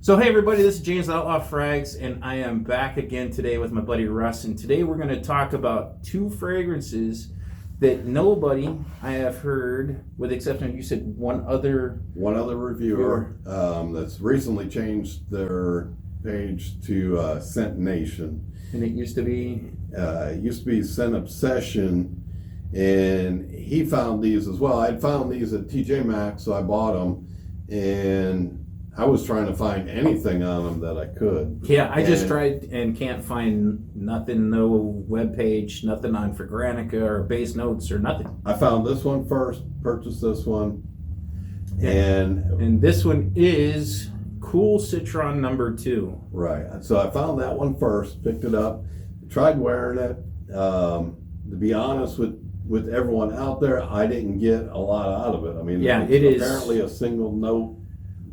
So hey everybody, this is James OutLaw Frags, and I am back again today with my buddy Russ, and today we're going to talk about two fragrances that nobody I have heard, with the exception of, you said one other reviewer that's recently changed their page to Scent Nation. And it used to be? Scent Obsession, and he found these as well. I'd found these at TJ Maxx, so I bought them, and I was trying to find anything on them that I could. Yeah, I just tried and can't find nothing, no webpage, nothing on Fragrantica or base notes or nothing. I found this one first, purchased this one, and this one is Cool Citron #2. Right. So I found that one first, picked it up, tried wearing it. To be honest with everyone out there, I didn't get a lot out of it. I mean, yeah, it's apparently a single note.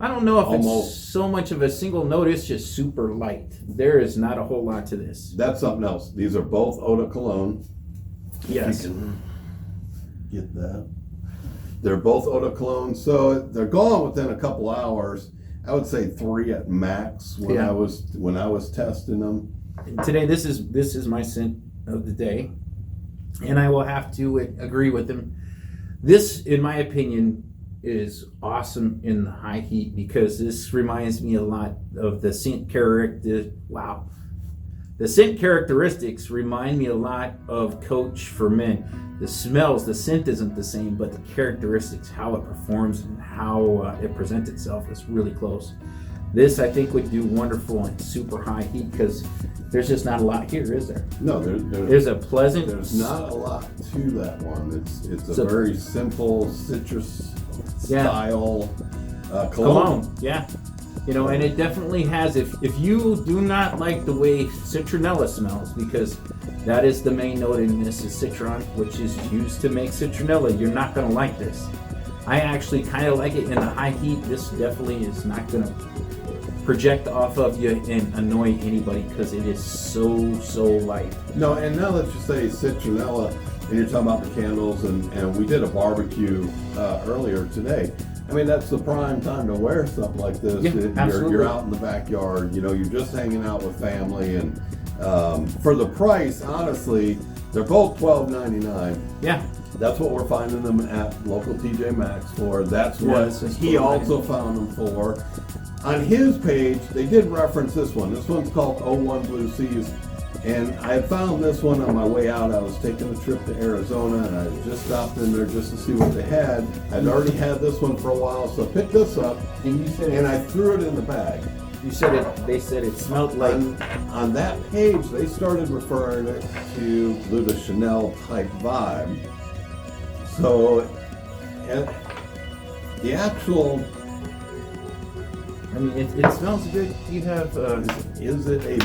I don't know if it's so much of a single note, it's just super light. There is not a whole lot to this. That's something else. These are both eau de cologne. Yes. You can get that. They're both eau de cologne, so they're gone within a couple hours. I would say 3 at max when I was testing them. Today, this is my scent of the day, and I will have to agree with him. This, in my opinion, is awesome in the high heat because this reminds me a lot of the scent character. Wow, the scent characteristics remind me a lot of Coach for Men. The smells, the scent isn't the same, but the characteristics, how it performs and how it presents itself, is really close. This, I think, would do wonderful in super high heat because there's just not a lot here, is there? No, there's a pleasant. There's not a lot to that one. It's a very simple citrus style cologne. Yeah, you know, and it definitely has. If you do not like the way citronella smells, because that is the main note in this is citron, which is used to make citronella, you're not going to like this. I actually kind of like it in the high heat. This definitely is not going to project off of you and annoy anybody because it is so light. No, and now that you say citronella, and you're talking about the candles, and we did a barbecue earlier today. I mean, that's the prime time to wear something like this. Yeah, absolutely. You're out in the backyard, you know, you're just hanging out with family, and for the price, honestly, they're both $12.99. Yeah. That's what we're finding them at local TJ Maxx for. That's what he also found them for. On his page, they did reference this one. This one's called 01 Blue Seas. And I had found this one on my way out. I was taking a trip to Arizona, and I just stopped in there just to see what they had. I'd already had this one for a while, so I picked this up, and I threw it in the bag. You said it. They said it smelled like. On that page, they started referring it to Bleu de Chanel type vibe. So, the actual. I mean, it smells good. Do you have? Is it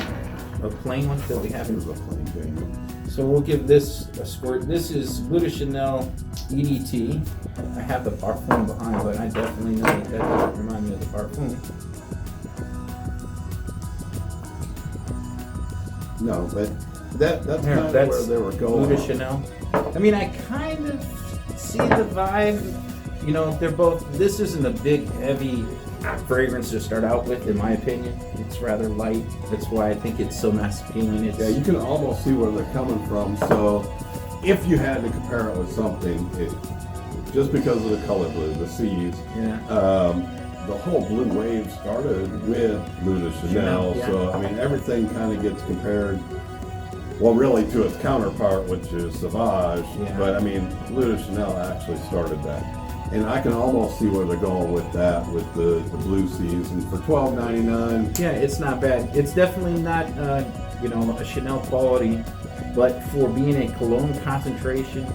a plain one that we have? Here's a plain thing. So we'll give this a squirt. This is Bleu de Chanel EDT. I have the Parfum behind, but I definitely know that doesn't remind me of the Parfum. No, but that's kind of where they were going. Bleu de Chanel. I mean, I kind of see the vibe. You know, they're both. This isn't a big, heavy fragrance to start out with, in my opinion. It's rather light. That's why I think it's so masculine. Yeah, you can almost see where they're coming from. So, if you had to compare it with something, just because of the color blue, the seas. Yeah. The whole blue wave started with Bleu de Chanel, yeah. So I mean everything kind of gets compared, well, really to its counterpart, which is Sauvage. Yeah. But I mean, Bleu de Chanel actually started that, and I can almost see where they're going with that, with the blue seas, and for $12.99. Yeah, it's not bad. It's definitely not, you know, a Chanel quality, but for being a cologne concentration,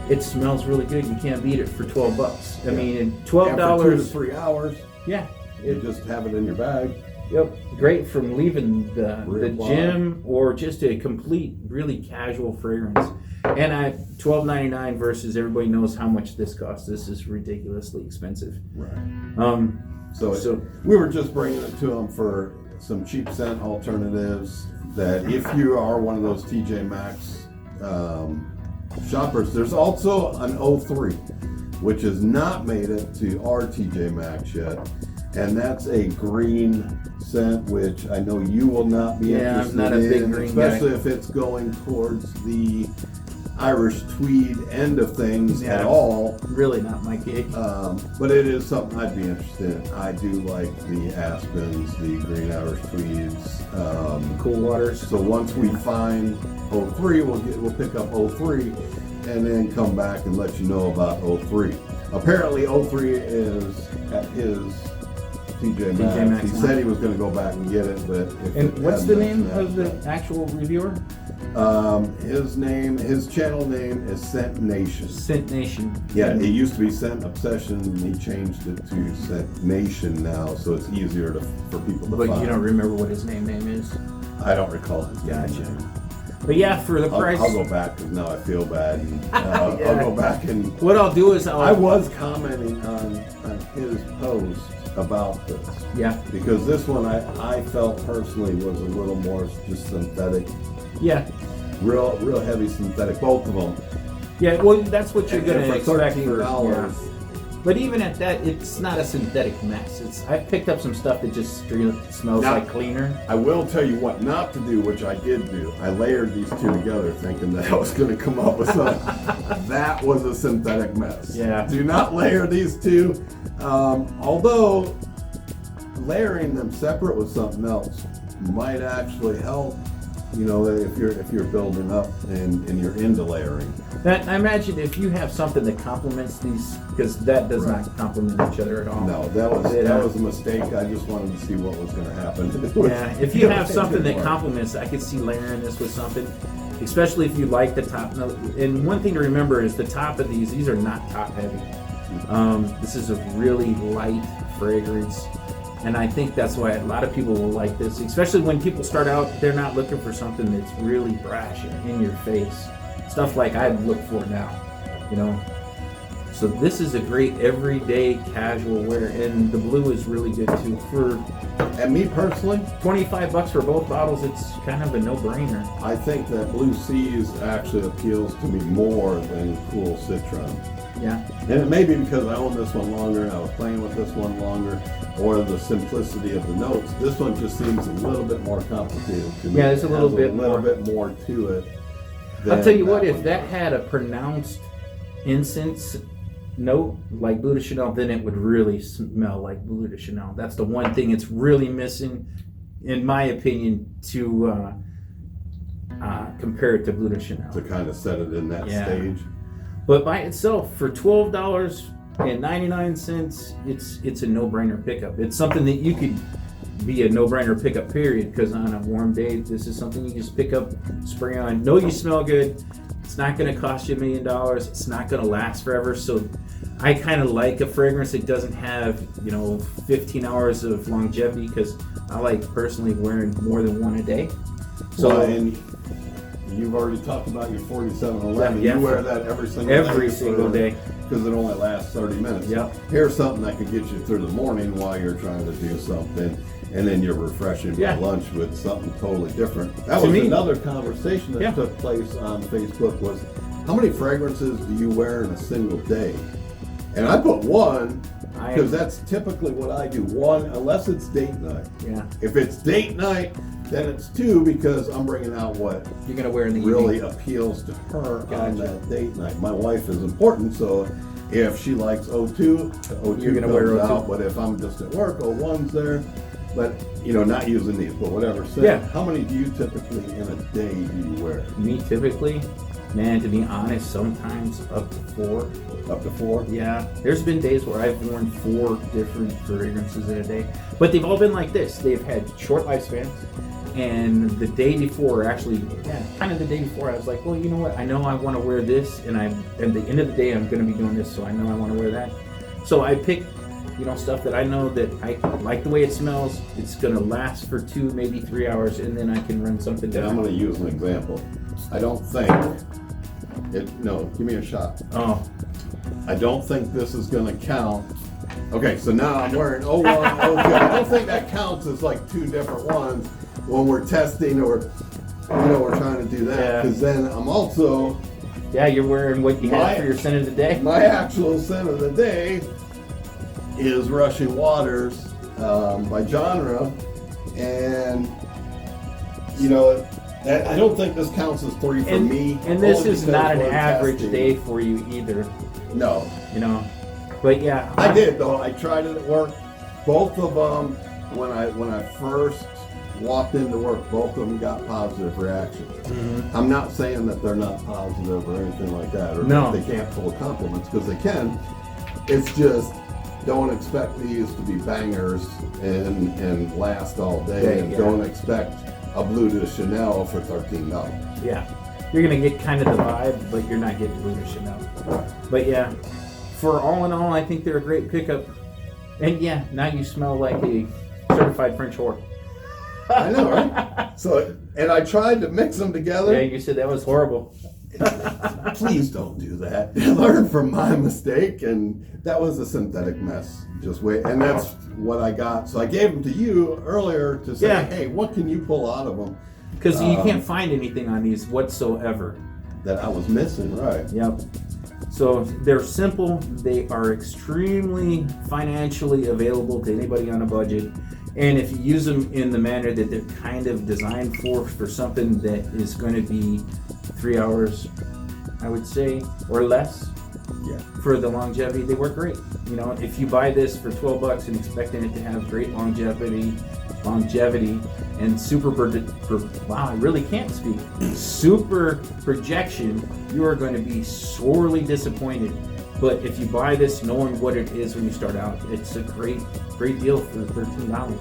it smells really good. You can't beat it for $12. I mean, $12. For 2 to 3 hours. Yeah. You just have it in your bag. Yep. Great from leaving the gym or just a complete, really casual fragrance. And at $12.99 versus everybody knows how much this costs. This is ridiculously expensive. Right. So we were just bringing it to them for some cheap scent alternatives. That if you are one of those TJ Maxx shoppers, there's also an 03, which has not made it to our TJ Maxx yet. and that's a green scent, which I know you will not be interested I'm not a big in, green especially guy. if it's going towards the Irish tweed end of things Yeah. at all. Really not my gig. But it is something I'd be interested in. I do like the aspens, the green Irish tweeds. Cool waters. So once we find 03, we'll pick up 03 and then come back and let you know about 03. Apparently 03 is at his TJ Maxx. He said he was going to go back and get it, but And what's the name of the actual reviewer? His channel name is Scent Nation. Scent Nation. Yeah, it used to be Scent Obsession, and he changed it to Scent Nation now, so it's easier for people to But find. you don't remember what his name is? I don't recall his Gotcha. name. But yeah, for the price. I'll go back because now I feel bad. And, I'll go back and. What I'll do is I was commenting on his post about this. Yeah. Because this one I felt personally was a little more just synthetic. Yeah. Real heavy synthetic, both of them. Yeah, well, that's what you're And going to for expect for $13. yeah. But even at that, it's not a synthetic mess. I picked up some stuff that just straight smells Now, like cleaner. I will tell you what not to do, which I did do. I layered these two together thinking that I was going to come up with something. That was a synthetic mess. Yeah. Do not layer these two. Although layering them separate with something else might actually help. You know, if you're building up and you're into layering. That, I imagine if you have something that complements these, because that does not complement each other at all. No, that was a mistake. I just wanted to see what was going to happen. Yeah, if you have something that complements, I could see layering this with something, especially if you like the top note. And one thing to remember is the top of these are not top heavy. This is a really light fragrance. And I think that's why a lot of people will like this, especially when people start out, they're not looking for something that's really brash and in your face. Stuff like I'd look for now, you know. So this is a great everyday casual wear, and the blue is really good too. And me personally, $25 for both bottles, it's kind of a no-brainer. I think that Blue Seas actually appeals to me more than Cool Citron. Yeah. And it may be because I own this one longer and I was playing with this one longer, or the simplicity of the notes. This one just seems a little bit more complicated to me. Yeah, it's a little bit more to it. I'll tell you what, if one that does. had a pronounced incense note like Bleu de Chanel, then it would really smell like Bleu de Chanel. That's the one thing it's really missing, in my opinion, to compare it to Bleu de Chanel. to kind of set it in that stage. But by itself, for $12.99, it's a no-brainer pickup. It's something that you could be a no-brainer pickup, period, because on a warm day, this is something you just pick up, spray on. Know you smell good. It's not going to cost you $1 million. It's not going to last forever. So I kind of like a fragrance that doesn't have, 15 hours of longevity, because I like personally wearing more than one a day. So Well, and you've already talked about your 4711. Yeah, You wear that every single day. Because it only lasts 30 minutes. Yep. Here's something that could get you through the morning while you're trying to do something, and then you're refreshing by lunch with something totally different. That was another conversation that took place on Facebook was, how many fragrances do you wear in a single day? And I put one, because that's typically what I do. One, unless it's date night. Yeah. If it's date night, then it's two, because I'm bringing out what you're going to wear in the really evening. appeals to her on that date night. My wife is important, so if she likes 02, 02 You're gonna wear 02. out. But if I'm just at work, 01's there. But not using these, but whatever. So how many do you typically in a day do you wear? Me typically, man, to be honest, sometimes up to 4. Up to 4? Yeah. There's been days where I've worn 4 different fragrances in a day. But they've all been like this. They've had short lifespans. And the day before, actually, kind of the day before, I was like, well, you know what? I know I want to wear this, and at the end of the day, I'm going to be doing this, so I know I want to wear that. So I pick, stuff that I know that I like the way it smells. It's going to last for 2, maybe 3 hours, and then I can run something And I'm different. going to use an example. I don't think no, give me a shot. Oh. I don't think this is going to count. Okay, so now I'm wearing 01, 02. I don't think that counts as like 2 different ones when we're testing or, we're trying to do that. Because then I'm also... Yeah, you're wearing what you had for your scent of the day. My actual scent of the day is Rushing Waters by genre. And you know, I don't think this counts as 3 for me. And this only is because not an we're average testing. day for you either, No. you know. But yeah, I did though. I tried it at work. Both of them, when I first walked into work, both of them got positive reactions. Mm-hmm. I'm not saying that they're not positive or anything like that, or No. that they can't pull compliments, because they can. It's just, don't expect these to be bangers and last all day, and don't expect a Blue de Chanel for $13. Yeah, you're gonna get kind of the vibe, but you're not getting Blue de Chanel. But yeah, for all in all, I think they're a great pickup. And yeah, now you smell like a certified French whore. I know, right? So, and I tried to mix them together. Yeah, you said that was horrible. Please don't do that. Learn from my mistake, and that was a synthetic mess. Just wait, and that's what I got. So I gave them to you earlier to say, hey, what can you pull out of them? Because you can't find anything on these whatsoever. That I was missing, right? Yep. So they're simple. They are extremely financially available to anybody on a budget. And if you use them in the manner that they're kind of designed for something that is going to be 3 hours, I would say, or less, Yeah. for the longevity, they work great. You know, if you buy this for $12 and expecting it to have great longevity, and wow, I really can't speak. Super projection, you are going to be sorely disappointed. But if you buy this knowing what it is when you start out, it's a great deal for $13.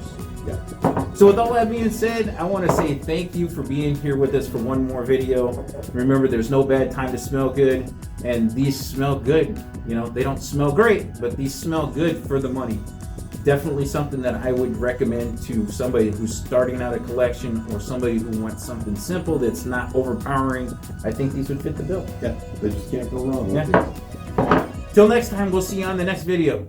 Yeah. So with all that being said, I want to say thank you for being here with us for one more video. Remember, there's no bad time to smell good, and these smell good. You know, they don't smell great, but these smell good for the money. Definitely something that I would recommend to somebody who's starting out a collection, or somebody who wants something simple that's not overpowering. I think these would fit the bill. Yeah, they just can't go wrong with Yeah. Till next time, we'll see you on the next video.